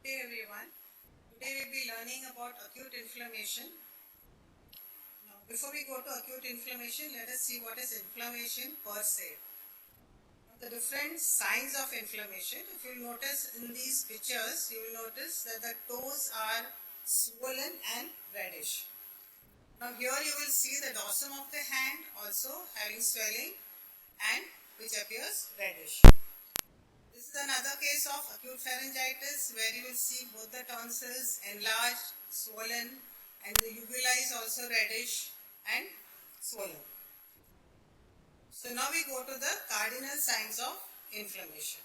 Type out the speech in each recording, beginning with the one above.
day everyone. Today we'll be learning about acute inflammation. Now, before we go to acute inflammation, let us see what is inflammation per se. Now, the different signs of inflammation. If you notice in these pictures, you will notice that the toes are swollen and reddish. Now here you will see the dorsum of the hand also having swelling and which appears reddish. This is another case of acute pharyngitis where you will see both the tonsils enlarged, swollen, and the uvula is also reddish and swollen. So now we go to the cardinal signs of inflammation.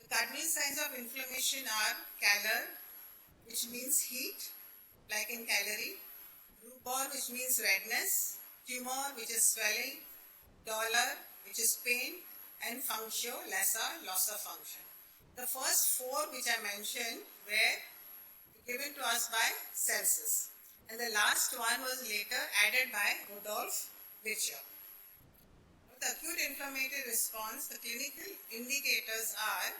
The cardinal signs of inflammation are calor, which means heat, like in calorie, rubor, which means redness, tumor, which is swelling, dolor, which is pain, and functio, lesser, loss of function. The first four which I mentioned were given to us by Celsus, and the last one was later added by Rudolf Virchow. The acute inflammatory response, the clinical indicators are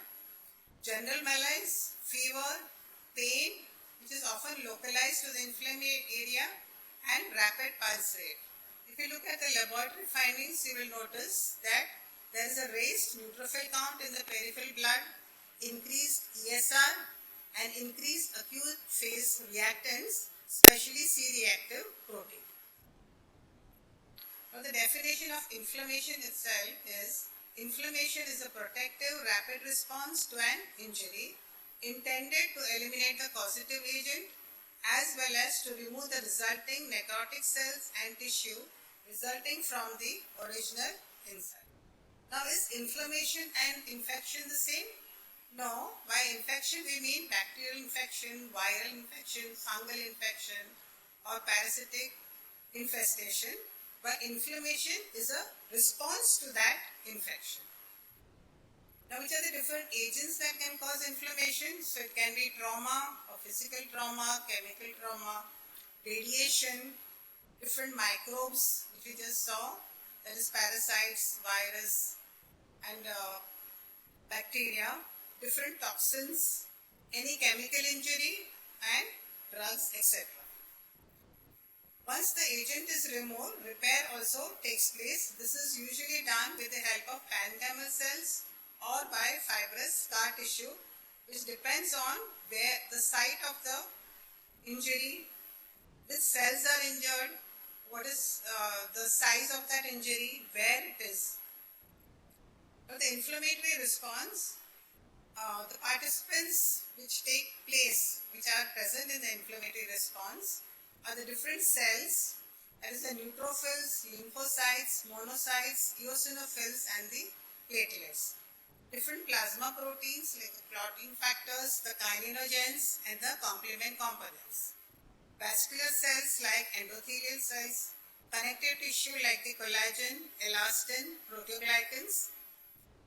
general malaise, fever, pain, which is often localized to the inflamed area, and rapid pulse rate. If you look at the laboratory findings, you will notice that there is a raised neutrophil count in the peripheral blood, increased ESR, and increased acute phase reactants, especially C-reactive protein. Now, the definition of inflammation itself is inflammation is a protective rapid response to an injury intended to eliminate the causative agent as well as to remove the resulting necrotic cells and tissue resulting from the original insult. Now, is inflammation and infection the same? No. By infection we mean bacterial infection, viral infection, fungal infection, or parasitic infestation. But inflammation is a response to that infection. Now, which are the different agents that can cause inflammation? So, it can be trauma or physical trauma, chemical trauma, radiation, different microbes which we just saw, that is parasites, virus, and bacteria, different toxins, any chemical injury, and drugs, etc. Once the agent is removed, repair also takes place. This is usually done with the help of parenchymal cells or by fibrous scar tissue, which depends on where the site of the injury, which cells are injured, what is the size of that injury, where it is. Now, the inflammatory response, the participants which take place, which are present in the inflammatory response, are the different cells, that is the neutrophils, lymphocytes, monocytes, eosinophils, and the platelets. Different plasma proteins like the clotting factors, the kininogens, and the complement components. Vascular cells like endothelial cells, connective tissue like the collagen, elastin, proteoglycans,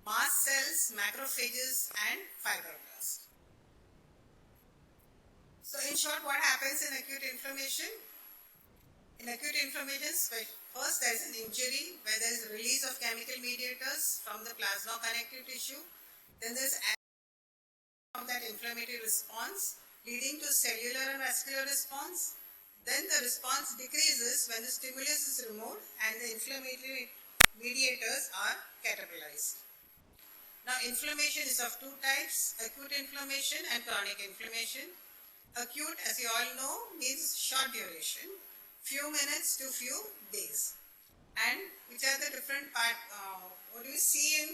mast cells, macrophages, and fibroblasts. So in short, what happens in acute inflammation? In acute inflammation, first there is an injury where there is release of chemical mediators from the plasma connective tissue. Then there is of that inflammatory response leading to cellular and vascular response. Then the response decreases when the stimulus is removed and the inflammatory mediators are catabolized. Now, inflammation is of two types, acute inflammation and chronic inflammation. Acute, as you all know, means short duration, few minutes to few days. And which are the different what do you see in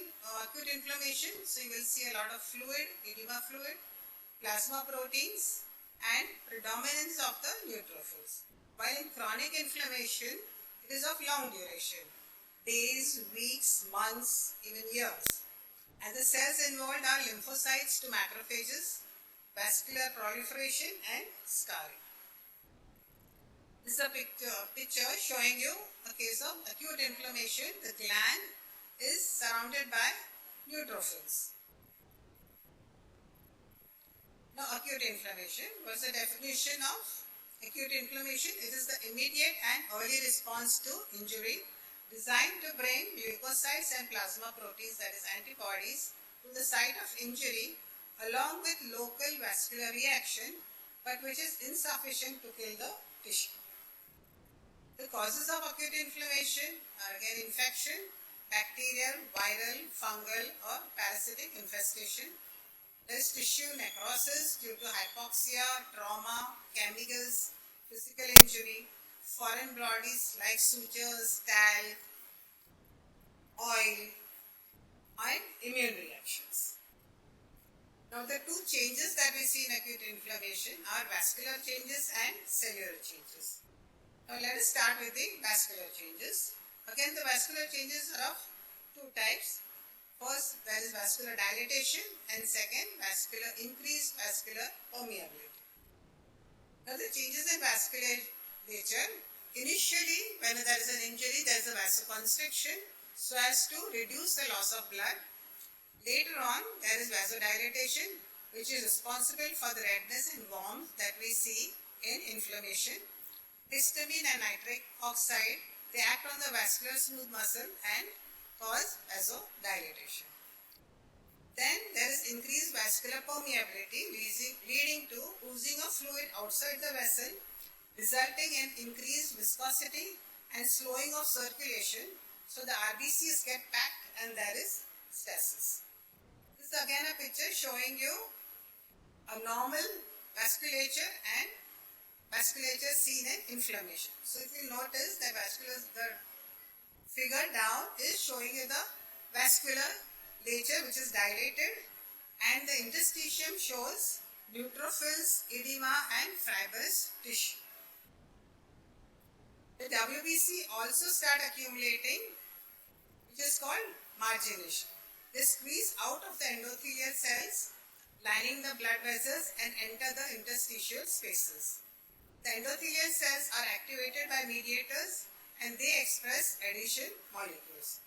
acute inflammation? So you will see a lot of fluid, edema fluid, plasma proteins, and predominance of the neutrophils. While in chronic inflammation, it is of long duration, days, weeks, months, even years. And the cells involved are lymphocytes to macrophages, vascular proliferation, and scarring. This is a picture showing you a case of acute inflammation. The gland is surrounded by neutrophils. Now, acute inflammation. What is the definition of acute inflammation? It is the immediate and early response to injury designed to bring leukocytes and plasma proteins, that is antibodies, to the site of injury along with local vascular reaction, but which is insufficient to kill the tissue. The causes of acute inflammation are again infection, bacterial, viral, fungal or parasitic infestation. There is tissue necrosis due to hypoxia, trauma, chemicals, physical injury, foreign bodies like sutures, talc, oil, and immune reactions. Now the two changes that we see in acute inflammation are vascular changes and cellular changes. Now let us start with the vascular changes. Again, the vascular changes are of two types. First, there is vascular dilatation, and second, increased vascular permeability. Now the changes in vasculature, initially when there is an injury, there is a vasoconstriction so as to reduce the loss of blood. Later on, there is vasodilatation, which is responsible for the redness and warmth that we see in inflammation. Histamine and nitric oxide, they act on the vascular smooth muscle and cause vasodilatation. Then there is increased vascular permeability leading to oozing of fluid outside the vessel, resulting in increased viscosity and slowing of circulation. So the RBCs get packed and there is stasis. This is again a picture showing you a normal vasculature and vasculature seen in inflammation. So if you notice the figure down is showing you the vasculature which is dilated, and the interstitium shows neutrophils, edema and fibrous tissue. The WBC also start accumulating, which is called margination. They squeeze out of the endothelial cells lining the blood vessels and enter the interstitial spaces. The endothelial cells are activated by mediators and they express adhesion molecules.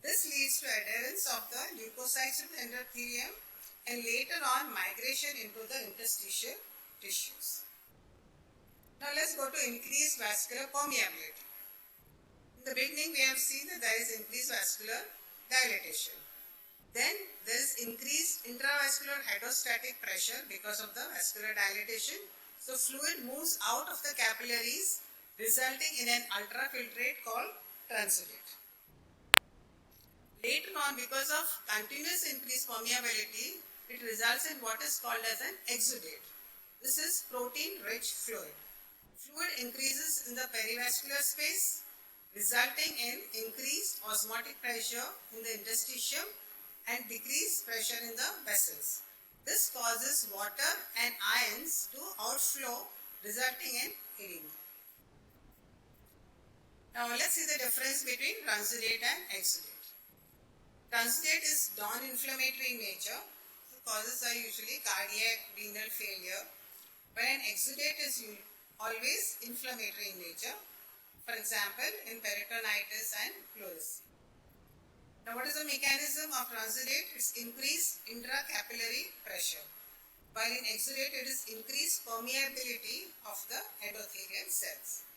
This leads to adherence of the leukocytes to the endothelium and later on migration into the interstitial tissues. Now let's go to increased vascular permeability. In the beginning we have seen that there is increased vascular dilatation. Then there is increased intravascular hydrostatic pressure because of the vascular dilatation. So fluid moves out of the capillaries, resulting in an ultrafiltrate called transudate. Later on, because of continuous increased permeability, it results in what is called as an exudate. This is protein-rich fluid. Fluid increases in the perivascular space, resulting in increased osmotic pressure in the interstitium and decreased pressure in the vessels. This causes water and ions to outflow, resulting in edema. Now let's see the difference between transudate and exudate. Transudate is non-inflammatory in nature. The causes are usually cardiac, renal failure, but an exudate is always inflammatory in nature. For example, in peritonitis and pleurisy. Now what is the mechanism of transudate? It's increased intracapillary pressure. While in exudate it is increased permeability of the endothelial cells.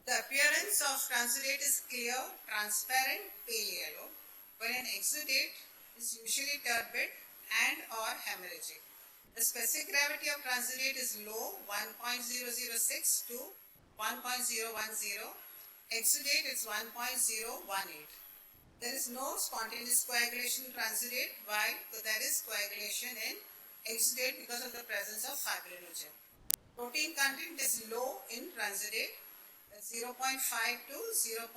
The appearance of transudate is clear, transparent, pale yellow, while an exudate is usually turbid and or hemorrhagic. The specific gravity of transudate is low, 1.006 to 1.010. Exudate is 1.018. There is no spontaneous coagulation in transudate, while there is coagulation in exudate because of the presence of fibrinogen. Protein content is low in transudate, 0.5 to 0.17,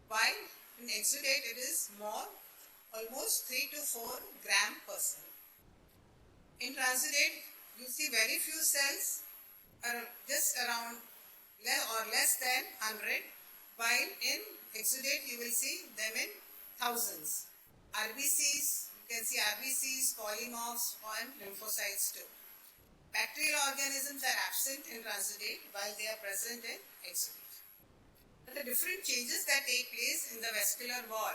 while in exudate it is more, almost 3 to 4 gram per cell. In transudate, you see very few cells, just around or less than 100, while in exudate you will see them in thousands. RBCs, you can see RBCs, polymorphs and lymphocytes too. Bacterial organisms are absent in transudate while they are present in exudate. But the different changes that take place in the vascular wall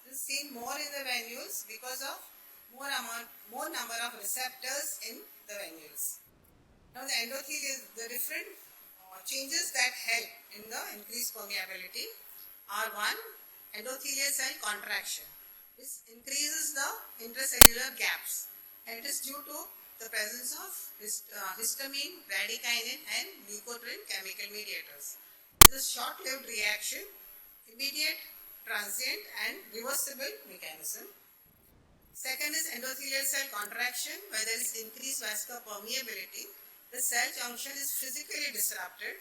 is seen more in the venules because of more number of receptors in the venules. Now the endothelium, the different changes that help in the increased permeability are: one, endothelial cell contraction. which increases the intracellular gaps, and it is due to the presence of histamine, bradykinin and leukotriene chemical mediators. It is a short-lived reaction, immediate, transient and reversible mechanism. Second is endothelial cell contraction, where there is increased vascular permeability. The cell junction is physically disrupted.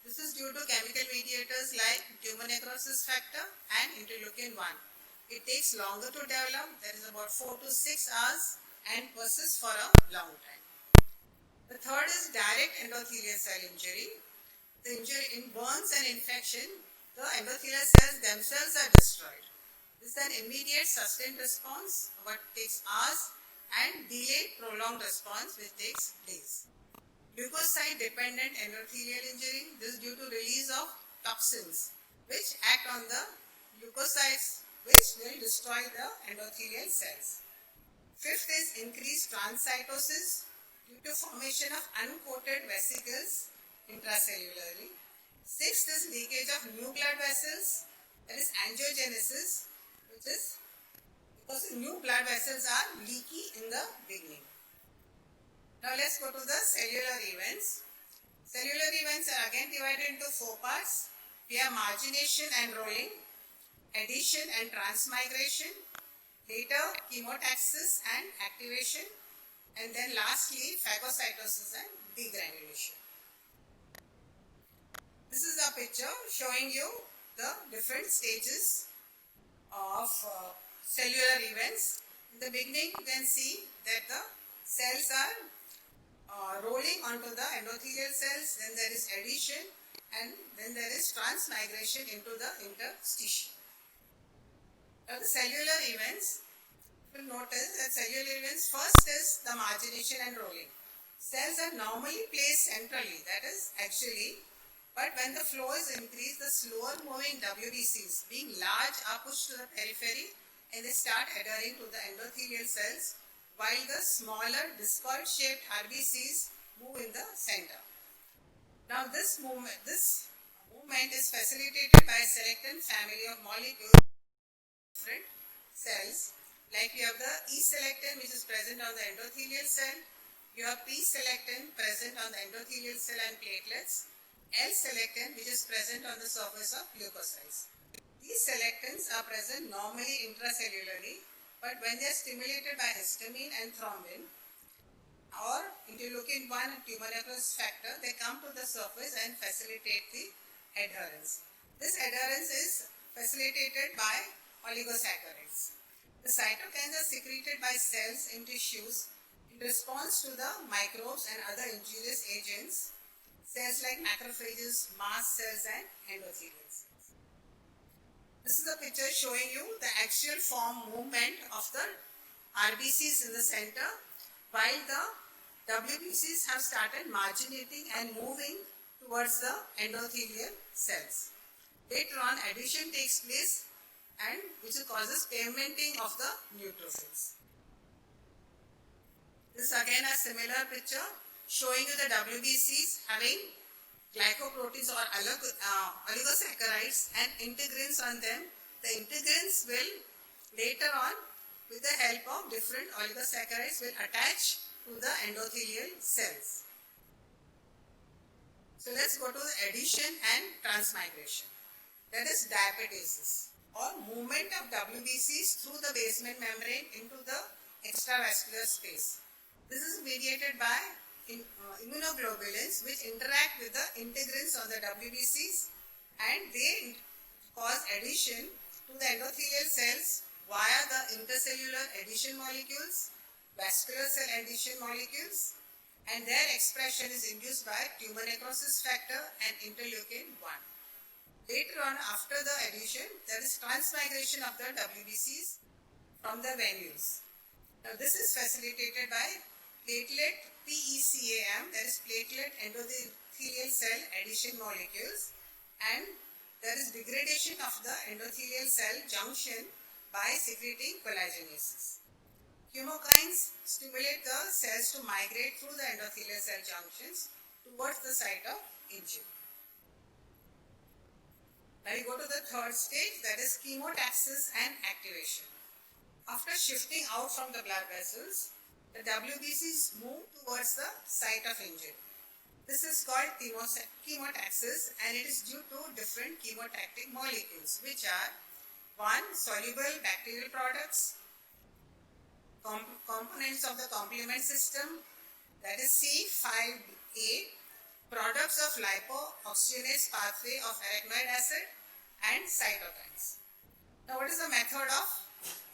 This is due to chemical mediators like tumor necrosis factor and interleukin 1. It takes longer to develop, that is about 4 to 6 hours, and persists for a long time. The third is direct endothelial cell injury. The injury in burns and infection, the endothelial cells themselves are destroyed. This is an immediate sustained response, what takes hours, and delayed prolonged response, which takes days. Leukocyte-dependent endothelial injury, this is due to release of toxins, which act on the leukocytes, which will destroy the endothelial cells. Fifth is increased transcytosis due to formation of uncoated vesicles intracellularly. Sixth is leakage of new blood vessels, that is angiogenesis, which is because new blood vessels are leaky in the beginning. Now let's go to the cellular events. Cellular events are again divided into 4 parts. We have margination and rolling, adhesion and transmigration, later chemotaxis and activation, and then lastly phagocytosis and degranulation. This is a picture showing you the different stages of cellular events. In the beginning, you can see that the cells are rolling onto the endothelial cells, then there is adhesion, and then there is transmigration into the interstitium. Now the cellular events, you will notice that cellular events, first is the margination and rolling. Cells are normally placed centrally, that is axially, but when the flow is increased, the slower moving WBCs, being large, are pushed to the periphery and they start adhering to the endothelial cells, while the smaller discoid shaped RBCs move in the center. Now this movement is facilitated by a selectin family of molecules different cells. Like you have the E-selectin, which is present on the endothelial cell. You have P-selectin present on the endothelial cell and platelets. L-selectin, which is present on the surface of leukocytes. These selectins are present normally intracellularly, but when they are stimulated by histamine and thrombin or interleukin 1 and tumor necrosis factor, they come to the surface and facilitate the adherence. This adherence is facilitated by oligosaccharides. The cytokines are secreted by cells in tissues in response to the microbes and other injurious agents, cells like macrophages, mast cells and endothelial cells. This is a picture showing you the axial form movement of the RBCs in the center, while the WBCs have started marginating and moving towards the endothelial cells. Later on, adhesion takes place, and which causes pavementing of the neutrophils. This is again a similar picture showing you the WBCs having glycoproteins or oligosaccharides and integrins on them. The integrins will later on, with the help of different oligosaccharides, will attach to the endothelial cells. So let's go to the adhesion and transmigration. That is diapetasis, or movement of WBCs through the basement membrane into the extravascular space. This is mediated by immunoglobulins, which interact with the integrins on the WBCs, and they cause adhesion to the endothelial cells via the intercellular adhesion molecules, vascular cell adhesion molecules, and their expression is induced by tumor necrosis factor and interleukin 1. Later on, after the adhesion, there is transmigration of the WBCs from the venules. Now this is facilitated by platelet PECAM, that is platelet endothelial cell adhesion molecules, and there is degradation of the endothelial cell junction by secreting collagenases. Chemokines stimulate the cells to migrate through the endothelial cell junctions towards the site of injury. Now we go to the third stage, that is chemotaxis and activation. After shifting out from the blood vessels, the WBCs move towards the site of injury. This is called chemotaxis, and it is due to different chemotactic molecules, which are 1. Soluble bacterial products, components of the complement system, that is C5a, products of lipo-oxygenase pathway of arachidonic acid, and cytokines. Now, what is the method of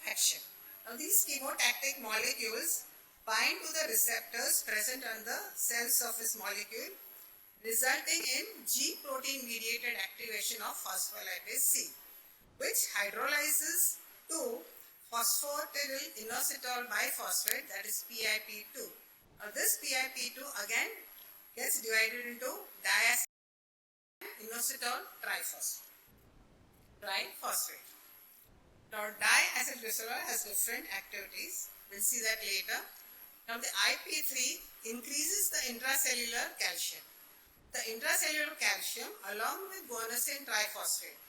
action? Now, these chemotactic molecules bind to the receptors present on the cell surface molecule, resulting in G protein mediated activation of phospholipase C, which hydrolyzes to phosphatidylinositol biphosphate, that is PIP2. Now, this PIP2 again gets divided into diacylglycerol triphosphate. Now, diacylglycerol has different activities. We'll see that later. Now, the IP3 increases the intracellular calcium. The intracellular calcium, along with guanosine triphosphate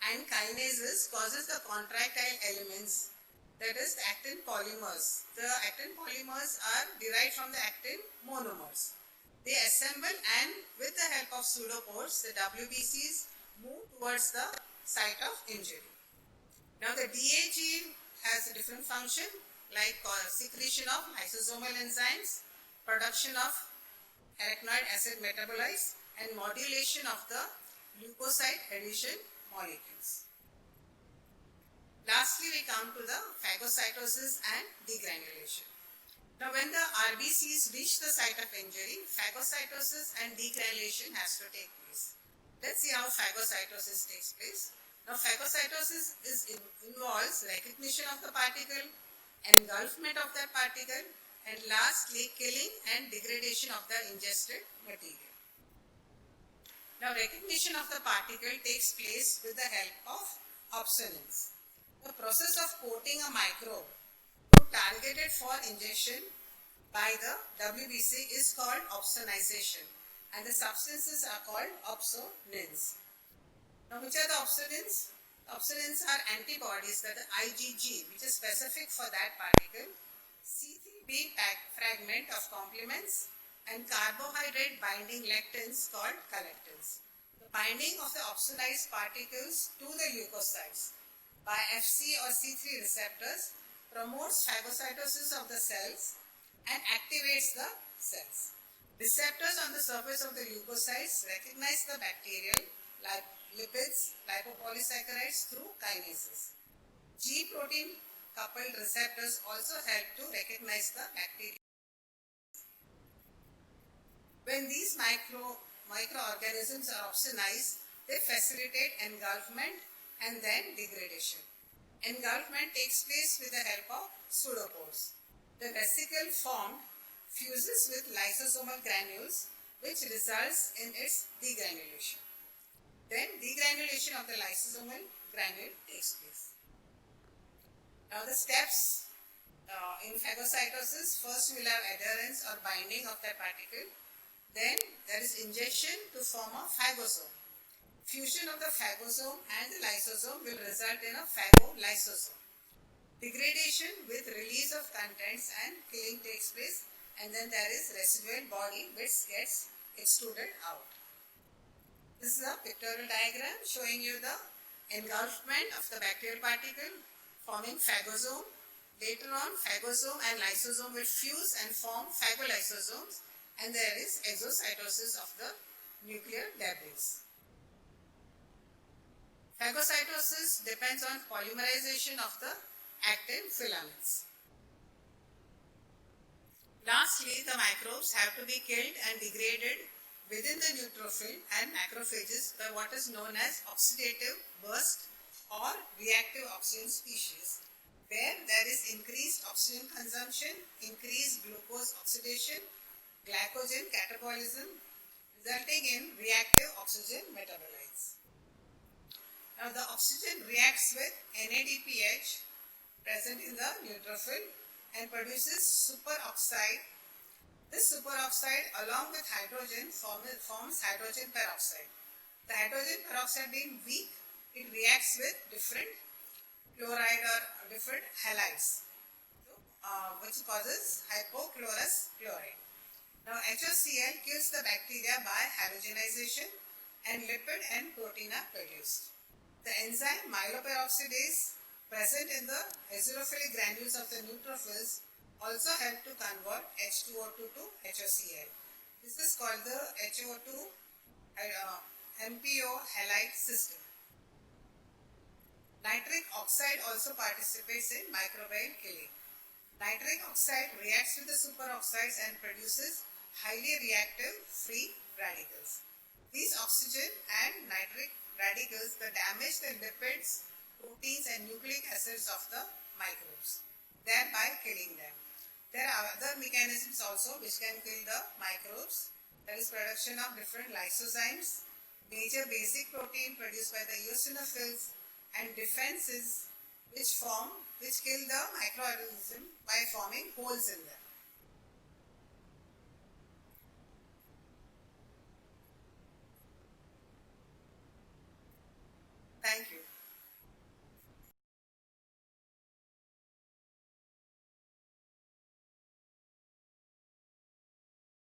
and kinases, causes the contractile elements, that is the actin polymers. The actin polymers are derived from the actin monomers. They assemble, and with the help of pseudopores, the WBCs move towards the site of injury. Now, the DAG has a different function, like secretion of lysosomal enzymes, production of arachidonic acid metabolites, and modulation of the leukocyte adhesion molecules. Lastly, we come to the phagocytosis and degranulation. Now, when the RBCs reach the site of injury, phagocytosis and degranulation has to take place. Let's see how phagocytosis takes place. Now, phagocytosis involves recognition of the particle, engulfment of that particle, and lastly, killing and degradation of the ingested material. Now, recognition of the particle takes place with the help of opsonins. The process of coating a microbe to target it for injection by the WBC is called opsonization, and the substances are called opsonins. Now, which are the opsonins? Opsonins are antibodies, that the IgG, which is specific for that particle, C3b fragment of complements, and carbohydrate binding lectins called collectins. The binding of the opsonized particles to the leukocytes by Fc or C3 receptors promotes phagocytosis of the cells and activates the cells. Receptors on the surface of the leukocytes recognize the bacterial, like lipids, lipopolysaccharides through kinases. G protein coupled receptors also help to recognize the bacteria. When these microorganisms are opsonized, they facilitate engulfment and then degradation. Engulfment takes place with the help of pseudopores. The vesicle formed fuses with lysosomal granules, which results in its degranulation. Then degranulation of the lysosomal granule takes place. Now, the steps in phagocytosis: first we will have adherence or binding of that particle. Then there is ingestion to form a phagosome. Fusion of the phagosome and the lysosome will result in a phagolysosome. Degradation with release of contents and killing takes place, and then there is residual body which gets extruded out. This is a pictorial diagram showing you the engulfment of the bacterial particle forming phagosome. Later on, phagosome and lysosome will fuse and form phagolysosomes, and there is exocytosis of the nuclear debris. Phagocytosis depends on polymerization of the actin filaments. Lastly, the microbes have to be killed and degraded within the neutrophil and macrophages by what is known as oxidative burst or reactive oxygen species, where there is increased oxygen consumption, increased glucose oxidation, glycogen catabolism, resulting in reactive oxygen metabolites. Now, the oxygen reacts with NADPH present in the neutrophil and produces superoxide. This superoxide, along with hydrogen, forms hydrogen peroxide. The hydrogen peroxide being weak, it reacts with different chloride or different halides, which causes hypochlorous chloride. Now HOCl kills the bacteria by halogenization and lipid and protein are produced. The enzyme myeloperoxidase present in the eosinophilic granules of the neutrophils also help to convert H2O2 to HOCl. This is called the HO2 MPO halide system. Nitric oxide also participates in microbial killing. Nitric oxide reacts with the superoxides and produces highly reactive free radicals. These oxygen and nitric radicals damage the lipids, proteins and nucleic acids of the microbes, thereby killing them. There are other mechanisms also which can kill the microbes. There is production of different lysozymes, major basic protein produced by the eosinophils, and defenses which kill the microorganism by forming holes in them.